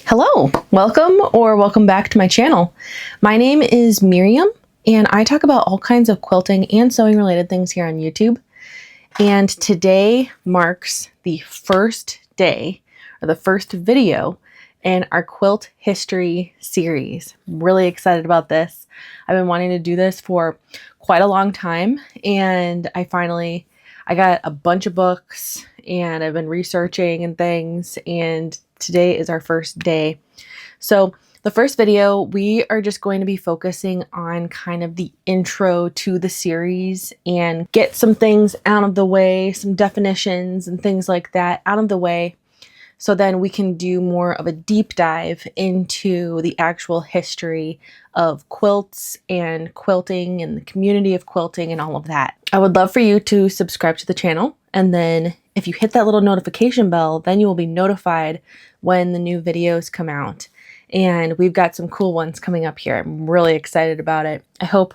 Hello, welcome back to my channel. My name is Miriam and I talk about all kinds of quilting and sewing related things here on YouTube. And today marks the first day or the first video in our Quilt History series. I'm really excited about this. I've been wanting to do this for quite a long time and I got a bunch of books and I've been researching and things, and today is our first day. So the first video, we are just going to be focusing on kind of the intro to the series and get some things out of the way, some definitions and things like that out of the way. So then we can do more of a deep dive into the actual history of quilts and quilting and the community of quilting and all of that. I would love for you to subscribe to the channel, and then if you hit that little notification bell, then you will be notified when the new videos come out. And we've got some cool ones coming up here. I'm really excited about it. I hope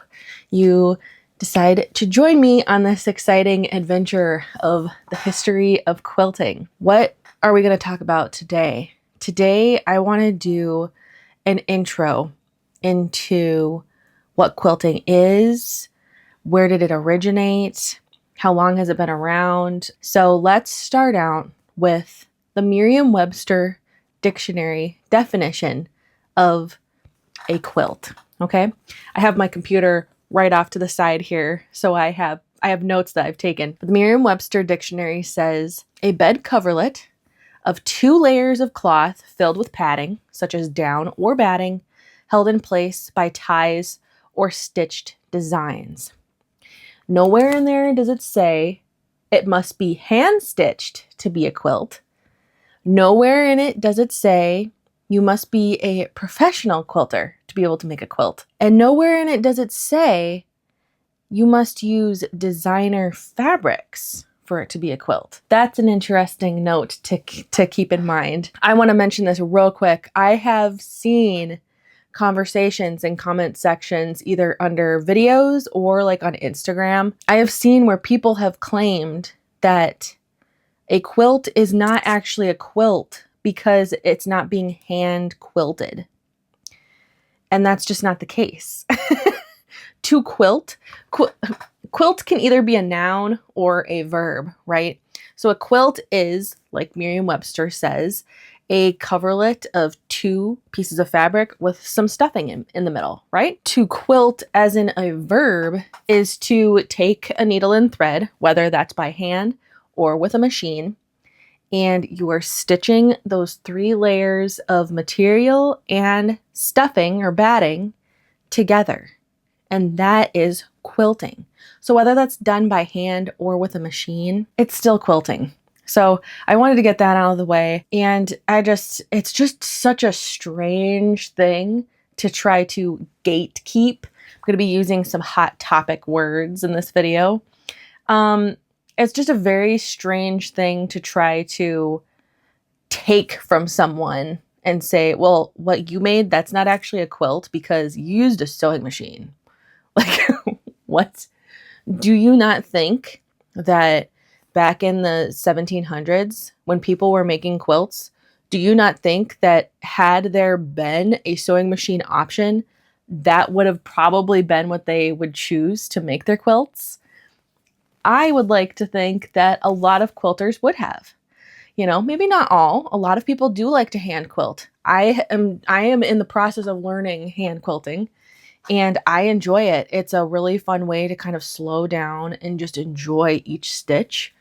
you decide to join me on this exciting adventure of the history of quilting. What are we going to talk about today? Today, I want to do an intro into what quilting is, where did it originate, how long has it been around. So let's start out with the Merriam-Webster dictionary definition of a quilt. Okay, I have my computer right off to the side here, so I have notes that I've taken. The Merriam-Webster dictionary says a bed coverlet of 2 layers of cloth filled with padding, such as down or batting, held in place by ties or stitched designs. Nowhere in there does it say it must be hand-stitched to be a quilt. Nowhere in it does it say you must be a professional quilter to be able to make a quilt. And nowhere in it does it say you must use designer fabrics for it to be a quilt. That's an interesting note to keep in mind. I want to mention this real quick. I have seen conversations and comment sections either under videos or like on Instagram. I have seen where people have claimed that a quilt is not actually a quilt because it's not being hand quilted. And that's just not the case. To quilt can either be a noun or a verb, right? So a quilt is, like Merriam-Webster says, a coverlet of 2 pieces of fabric with some stuffing in the middle, right? To quilt, as in a verb, is to take a needle and thread, whether that's by hand or with a machine, and you are stitching those 3 layers of material and stuffing or batting together. And that is quilting. So whether that's done by hand or with a machine, it's still quilting. So I wanted to get that out of the way. And it's just such a strange thing to try to gatekeep. I'm going to be using some hot topic words in this video. It's just a very strange thing to try to take from someone and say, well, what you made, that's not actually a quilt because you used a sewing machine. Like, what? Do you not think that back in the 1700s, when people were making quilts, do you not think that had there been a sewing machine option, that would have probably been what they would choose to make their quilts? I would like to think that a lot of quilters would have. You know, maybe not all. A lot of people do like to hand quilt. I am in the process of learning hand quilting, and I enjoy it. It's a really fun way to kind of slow down and just enjoy each stitch.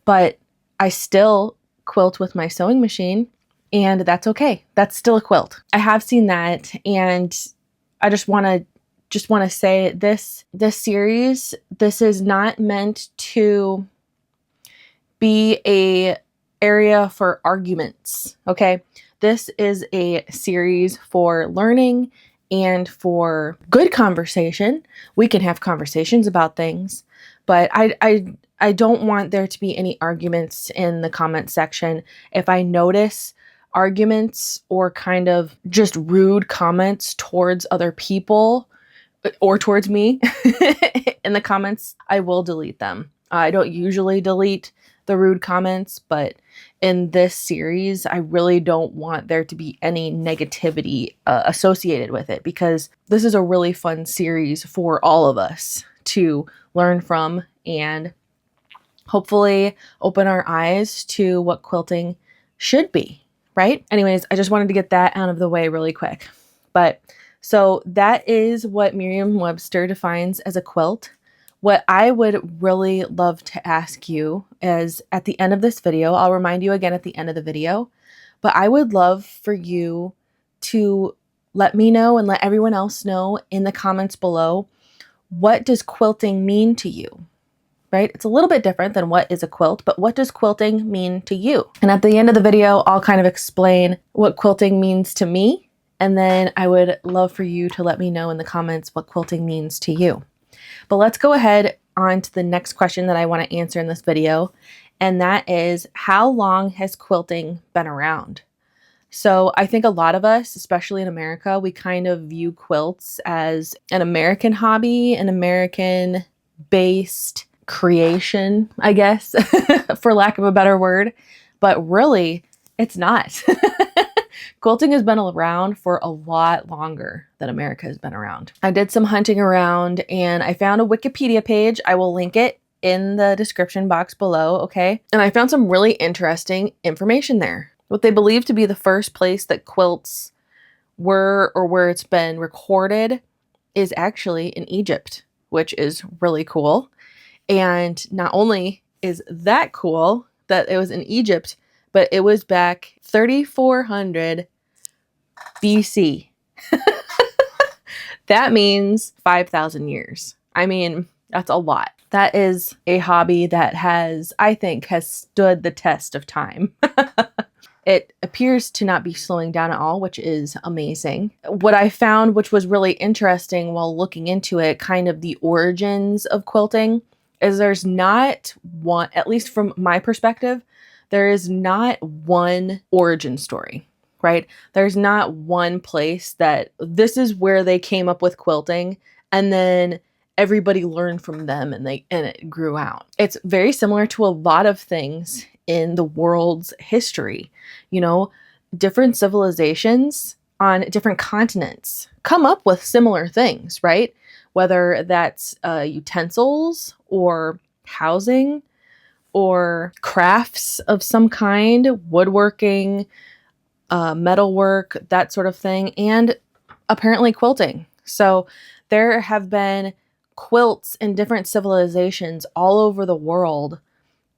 But I still quilt with my sewing machine, and that's okay. That's still a quilt. I have seen that, and I just want to say this series, this is not meant to be a area for arguments, okay? This is a series for learning and for good conversation. We can have conversations about things, but I don't want there to be any arguments in the comment section. If I notice arguments or kind of just rude comments towards other people or towards me in the comments, I will delete them. I don't usually delete the rude comments, but in this series, I really don't want there to be any negativity associated with it, because this is a really fun series for all of us to learn from and hopefully open our eyes to what quilting should be, right? Anyways, I just wanted to get that out of the way really quick. But so that is what Merriam-Webster defines as a quilt. What I would really love to ask you is at the end of this video, I'll remind you again at the end of the video, but I would love for you to let me know and let everyone else know in the comments below, what does quilting mean to you? Right? It's a little bit different than what is a quilt, but what does quilting mean to you? And at the end of the video, I'll kind of explain what quilting means to me. And then I would love for you to let me know in the comments what quilting means to you. But let's go ahead on to the next question that I want to answer in this video. And that is, how long has quilting been around? So I think a lot of us, especially in America, we kind of view quilts as an American hobby, an American-based creation, I guess, for lack of a better word. But really, it's not. Quilting has been around for a lot longer than America has been around. I did some hunting around and I found a Wikipedia page. I will link it in the description box below, okay? And I found some really interesting information there. What they believe to be the first place that quilts were, or where it's been recorded, is actually in Egypt, which is really cool. And not only is that cool that it was in Egypt, but it was back 3,400 BC. That means 5,000 years. I mean, that's a lot. That is a hobby that I think has stood the test of time. It appears to not be slowing down at all, which is amazing. What I found, which was really interesting while looking into it, kind of the origins of quilting, is there's not one, at least from my perspective, there is not one origin story, right? There's not one place that this is where they came up with quilting and then everybody learned from them and it grew out. It's very similar to a lot of things in the world's history. You know, different civilizations on different continents come up with similar things, right? Whether that's utensils or housing or crafts of some kind, woodworking, metalwork, that sort of thing, and apparently quilting. So there have been quilts in different civilizations all over the world.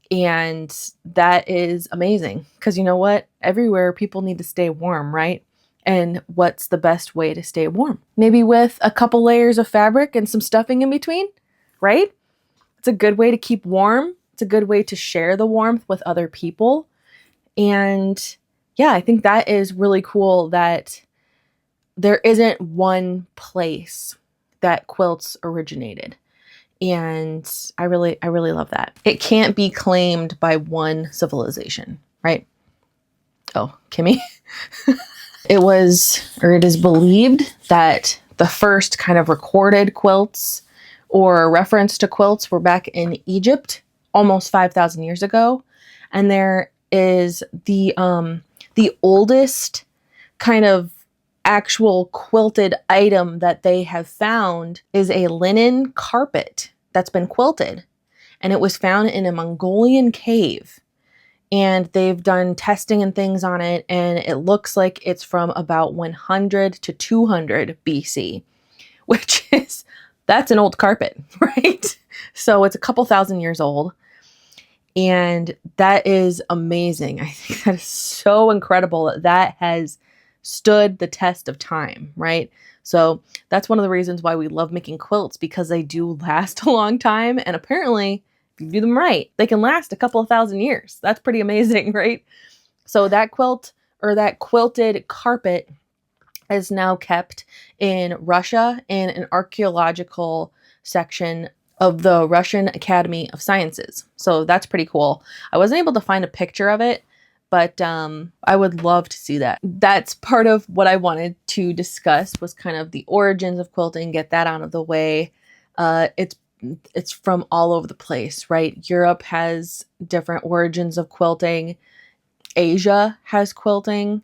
And that is amazing because you know what? Everywhere people need to stay warm, right? And what's the best way to stay warm? Maybe with a couple layers of fabric and some stuffing in between, right? It's a good way to keep warm. It's a good way to share the warmth with other people. And yeah, I think that is really cool that there isn't one place that quilts originated. And I really love that. It can't be claimed by one civilization, right? Oh, Kimmy. It is believed that the first kind of recorded quilts or reference to quilts were back in Egypt almost 5,000 years ago. And there is the oldest kind of actual quilted item that they have found is a linen carpet that's been quilted, and it was found in a Mongolian cave, and they've done testing and things on it, and it looks like it's from about 100 to 200 BC, which is, that's an old carpet, right? So it's a couple thousand years old, and that is amazing. I think that is so incredible that that has stood the test of time, right? So that's one of the reasons why we love making quilts, because they do last a long time. And apparently, if you do them right, they can last a couple of thousand years. That's pretty amazing, right? So that quilt, or that quilted carpet, is now kept in Russia in an archaeological section of the Russian Academy of Sciences. So that's pretty cool. I wasn't able to find a picture of it, but I would love to see that. That's part of what I wanted to discuss, was kind of the origins of quilting, get that out of the way. It's it's from all over the place, right? Europe has different origins of quilting. Asia has quilting.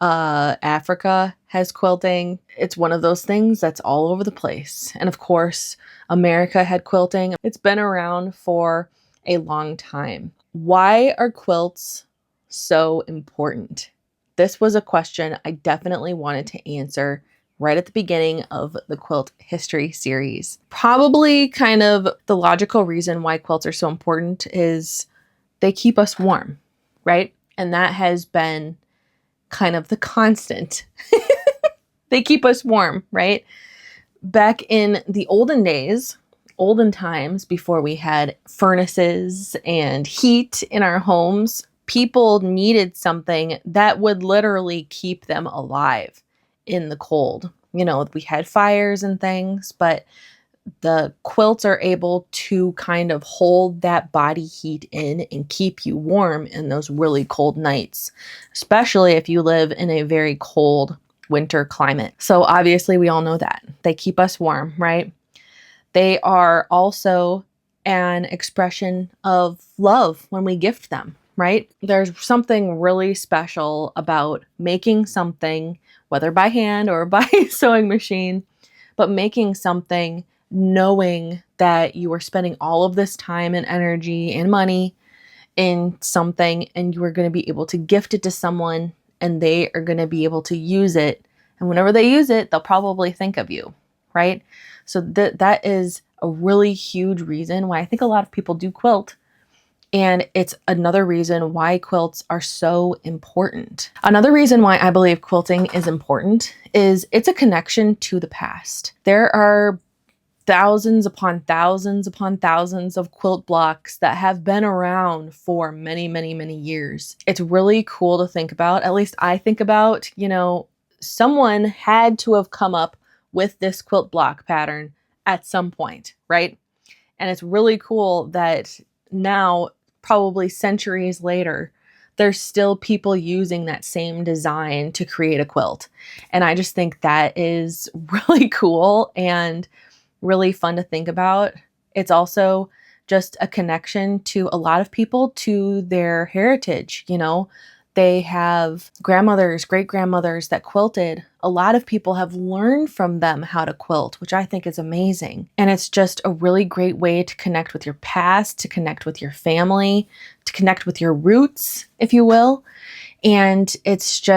Africa has quilting. It's one of those things that's all over the place. And of course, America had quilting. It's been around for a long time. Why are quilts so important? This was a question I definitely wanted to answer right at the beginning of the Quilt History series. Probably kind of the logical reason why quilts are so important is they keep us warm, right? And that has been kind of the constant. They keep us warm, right? Back in the olden days, olden times, before we had furnaces and heat in our homes, people needed something that would literally keep them alive in the cold. You know, we had fires and things, but the quilts are able to kind of hold that body heat in and keep you warm in those really cold nights, especially if you live in a very cold winter climate. So obviously we all know that. They keep us warm, right? They are also an expression of love when we gift them, right? There's something really special about making something, whether by hand or by sewing machine, but making something knowing that you are spending all of this time and energy and money in something and you are going to be able to gift it to someone and they are going to be able to use it. And whenever they use it, they'll probably think of you, right? So that is a really huge reason why I think a lot of people do quilt. And it's another reason why quilts are so important. Another reason why I believe quilting is important is it's a connection to the past. There are thousands upon thousands upon thousands of quilt blocks that have been around for many, many, many years. It's really cool to think about. At least I think about, someone had to have come up with this quilt block pattern at some point, right? And it's really cool that now, probably centuries later, there's still people using that same design to create a quilt. And I just think that is really cool and really fun to think about. It's also just a connection to a lot of people to their heritage. They have grandmothers, great grandmothers that quilted. A lot of people have learned from them how to quilt, which I think is amazing. And it's just a really great way to connect with your past, to connect with your family, to connect with your roots, if you will. And it's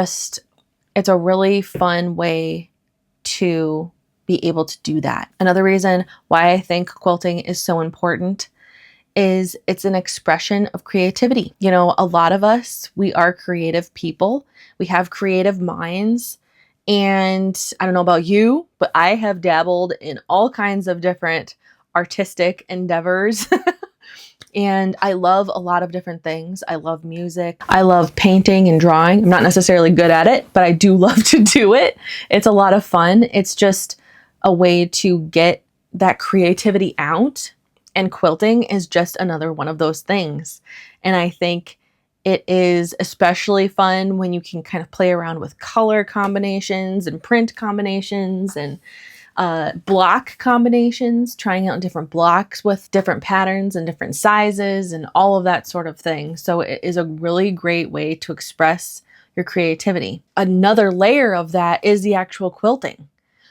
a really fun way to be able to do that. Another reason why I think quilting is so important is it's an expression of creativity. A lot of us, we are creative people. We have creative minds. And I don't know about you, but I have dabbled in all kinds of different artistic endeavors. And I love a lot of different things. I love music. I love painting and drawing. I'm not necessarily good at it, but I do love to do it. It's a lot of fun. It's just a way to get that creativity out. And quilting is just another one of those things. And I think it is especially fun when you can kind of play around with color combinations and print combinations and block combinations, trying out different blocks with different patterns and different sizes and all of that sort of thing. So it is a really great way to express your creativity. Another layer of that is the actual quilting.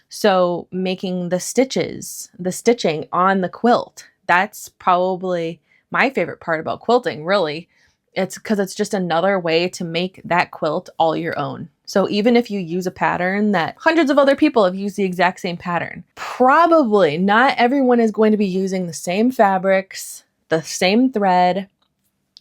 So making the stitching on the quilt. That's probably my favorite part about quilting, really. It's because it's just another way to make that quilt all your own. So even if you use a pattern that hundreds of other people have used the exact same pattern, probably not everyone is going to be using the same fabrics, the same thread,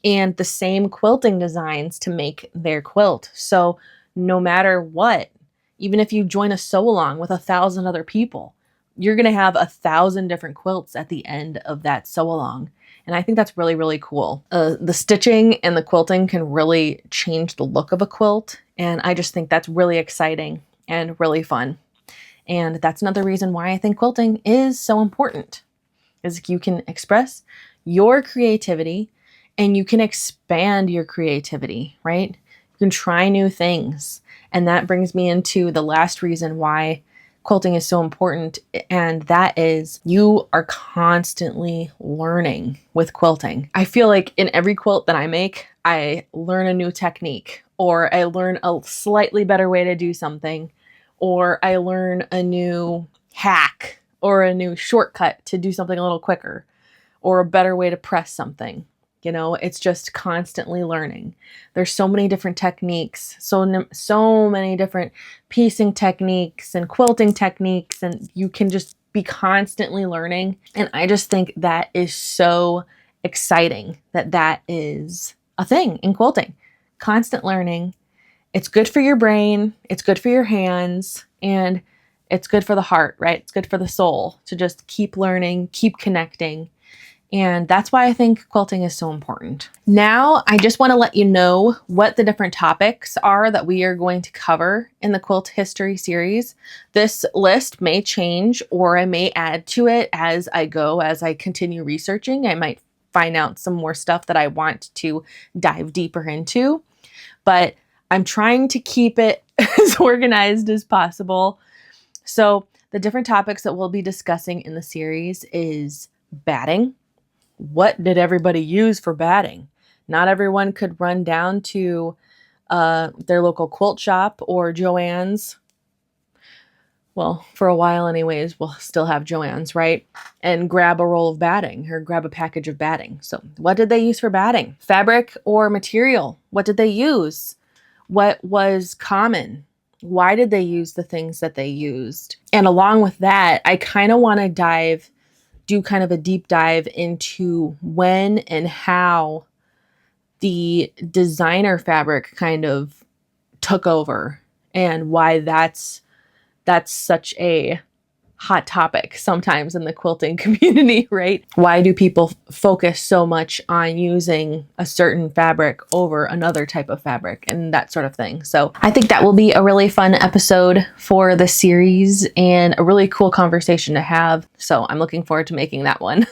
and the same quilting designs to make their quilt. So no matter what, even if you join a sew along with 1,000 other people, you're going to have 1,000 different quilts at the end of that sew along. And I think that's really, really cool. The stitching and the quilting can really change the look of a quilt. And I just think that's really exciting and really fun. And that's another reason why I think quilting is so important, is you can express your creativity and you can expand your creativity, right? You can try new things. And that brings me into the last reason why quilting is so important, and that is you are constantly learning with quilting. I feel like in every quilt that I make, I learn a new technique, or I learn a slightly better way to do something, or I learn a new hack or a new shortcut to do something a little quicker, or a better way to press something. You know, it's just constantly learning. There's so many different techniques, so many different piecing techniques and quilting techniques, and you can just be constantly learning. And I just think that is so exciting that that is a thing in quilting. Constant learning. It's good for your brain, it's good for your hands, and it's good for the heart, right? It's good for the soul to just keep learning, keep connecting. And that's why I think quilting is so important. Now, I just want to let you know what the different topics are that we are going to cover in the Quilt History series. This list may change, or I may add to it as I go, as I continue researching. I might find out some more stuff that I want to dive deeper into, but I'm trying to keep it as organized as possible. So the different topics that we'll be discussing in the series is batting. What did everybody use for batting? Not everyone could run down to their local quilt shop or Joann's. Well, for a while anyways, we'll still have Joann's, right? And grab a roll of batting or grab a package of batting. So what did they use for batting? Fabric or material? What did they use? What was common? Why did they use the things that they used? And along with that, I kind of want to do kind of a deep dive into when and how the designer fabric kind of took over, and why that's such a hot topic sometimes in the quilting community, right? Why do people focus so much on using a certain fabric over another type of fabric and that sort of thing? So I think that will be a really fun episode for the series and a really cool conversation to have. So I'm looking forward to making that one.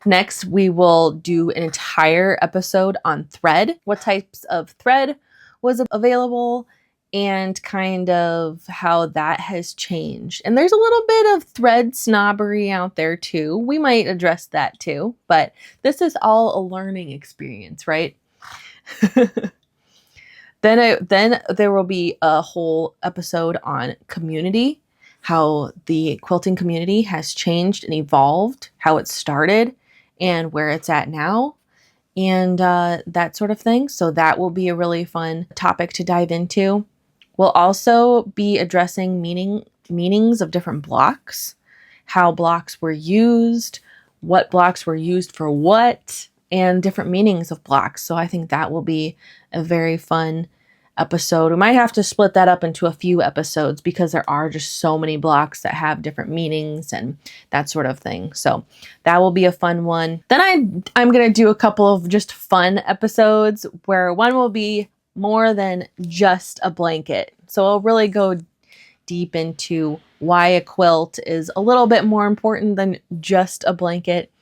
Next, we will do an entire episode on thread. What types of thread was available, and kind of how that has changed. And there's a little bit of thread snobbery out there too. We might address that too, but this is all a learning experience, right? Then there will be a whole episode on community, how the quilting community has changed and evolved, how it started and where it's at now, and that sort of thing. So that will be a really fun topic to dive into. We'll also be addressing meanings of different blocks, how blocks were used, what blocks were used for what, and different meanings of blocks. So I think that will be a very fun episode. We might have to split that up into a few episodes because there are just so many blocks that have different meanings and that sort of thing. So that will be a fun one. Then I'm going to do a couple of just fun episodes where one will be more than just a blanket. So I'll really go deep into why a quilt is a little bit more important than just a blanket.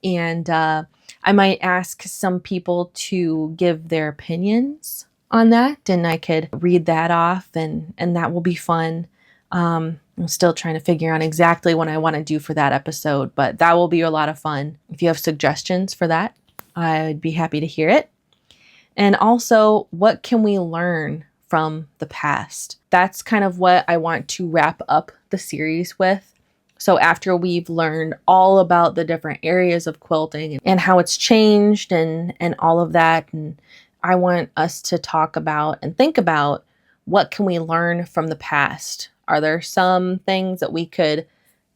And I might ask some people to give their opinions on that, and I could read that off, and that will be fun. I'm still trying to figure out exactly what I want to do for that episode, but that will be a lot of fun. If you have suggestions for that, I would be happy to hear it. And also, what can we learn from the past? That's kind of what I want to wrap up the series with. So after we've learned all about the different areas of quilting and how it's changed and all of that, and I want us to talk about and think about, what can we learn from the past? Are there some things that we could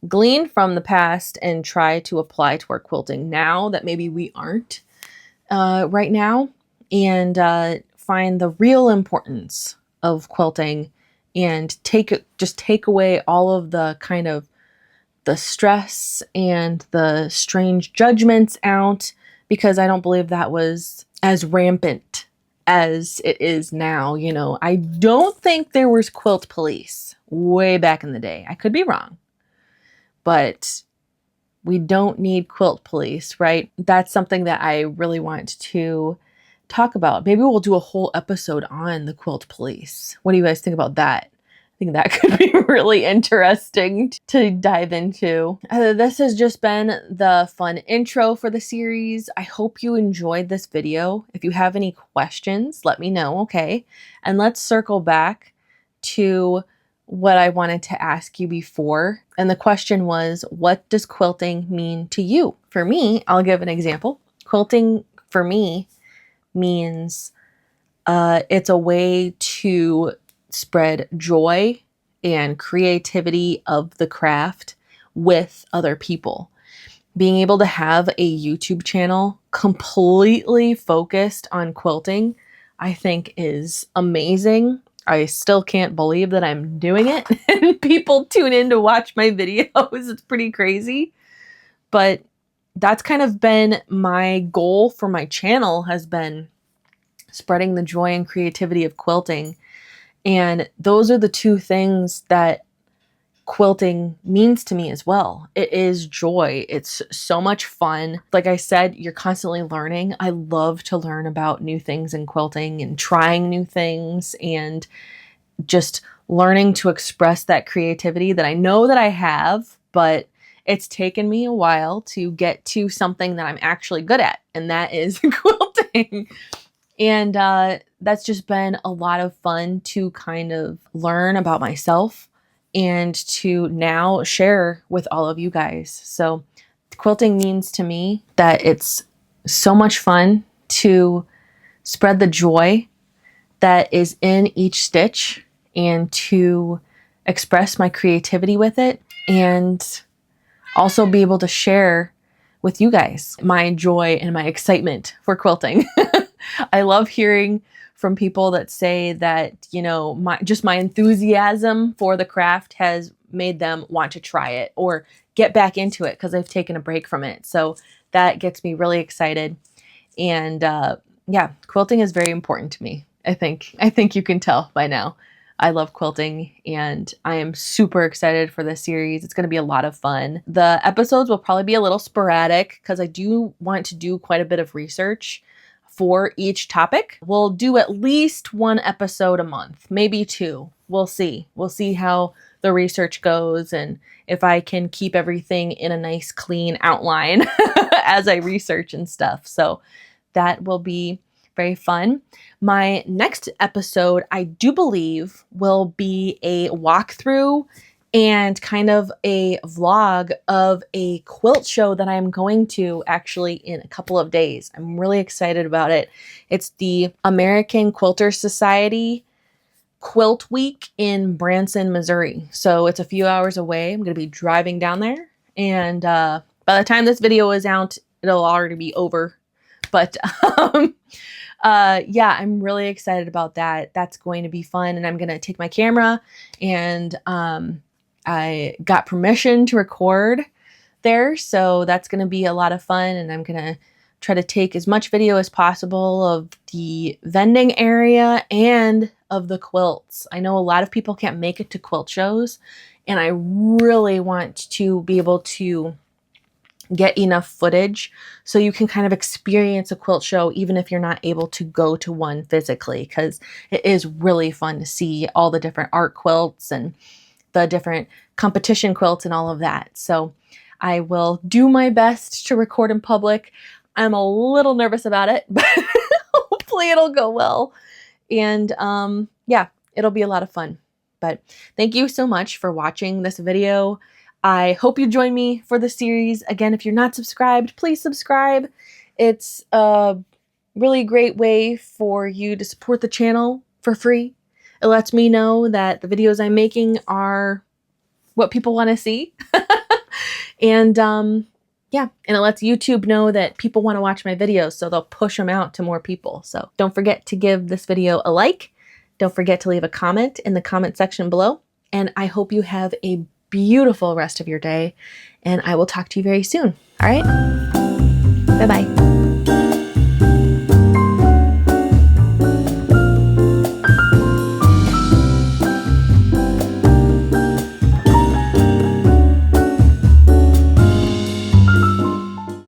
glean from the past and try to apply to our quilting now that maybe we aren't right now? And find the real importance of quilting, and take away all of the kind of the stress and the strange judgments out, because I don't believe that was as rampant as it is now. You know, I don't think there was quilt police way back in the day. I could be wrong, but we don't need quilt police, right? That's something that I really want to talk about. Maybe we'll do a whole episode on the quilt police. What do you guys think about that? think that could be really interesting to dive into. This has just been the fun intro for the series. I hope you enjoyed this video. If you have any questions, let me know, okay? And let's circle back to what I wanted to ask you before. And the question was, what does quilting mean to you? For me, I'll give an example. Quilting for me means it's a way to spread joy and creativity of the craft with other people. Being able to have a YouTube channel completely focused on quilting, I think is amazing. I still can't believe that I'm doing it and people tune in to watch my videos. It's pretty crazy. But that's kind of been my goal for my channel, has been spreading the joy and creativity of quilting. And those are the two things that quilting means to me as well. It is joy. It's so much fun. Like I said, you're constantly learning. I love to learn about new things in quilting and trying new things and just learning to express that creativity that I know that I have, but it's taken me a while to get to something that I'm actually good at, and that is quilting. And that's just been a lot of fun to kind of learn about myself and to now share with all of you guys. So quilting means to me that it's so much fun to spread the joy that is in each stitch and to express my creativity with it, and also be able to share with you guys my joy and my excitement for quilting. I love hearing from people that say that, you know, my enthusiasm for the craft has made them want to try it or get back into it because they've taken a break from it. So that gets me really excited. And yeah, quilting is very important to me. I think you can tell by now. I love quilting and I am super excited for this series. It's going to be a lot of fun. The episodes will probably be a little sporadic because I do want to do quite a bit of research for each topic. We'll do at least one episode a month, maybe two. We'll see. We'll see how the research goes and if I can keep everything in a nice clean outline as I research and stuff. So that will be very fun. My next episode, I do believe, will be a walkthrough and kind of a vlog of a quilt show that I'm going to actually in a couple of days. I'm really excited about it. It's the American Quilter Society Quilt Week in Branson, Missouri. So it's a few hours away. I'm going to be driving down there. And by the time this video is out, it'll already be over. But yeah, I'm really excited about that. That's going to be fun. And I'm going to take my camera and I got permission to record there. So that's going to be a lot of fun. And I'm going to try to take as much video as possible of the vending area and of the quilts. I know a lot of people can't make it to quilt shows, and I really want to be able to get enough footage so you can kind of experience a quilt show even if you're not able to go to one physically, because it is really fun to see all the different art quilts and the different competition quilts and all of that. So I will do my best to record in public. I'm a little nervous about it, but hopefully it'll go well. And yeah, it'll be a lot of fun. But thank you so much for watching this video. I hope you join me for the series. Again, if you're not subscribed, please subscribe. It's a really great way for you to support the channel for free. It lets me know that the videos I'm making are what people want to see. And yeah, and it lets YouTube know that people want to watch my videos, so they'll push them out to more people. So don't forget to give this video a like. Don't forget to leave a comment in the comment section below. And I hope you have a beautiful rest of your day, and I will talk to you very soon. All right? Bye-bye.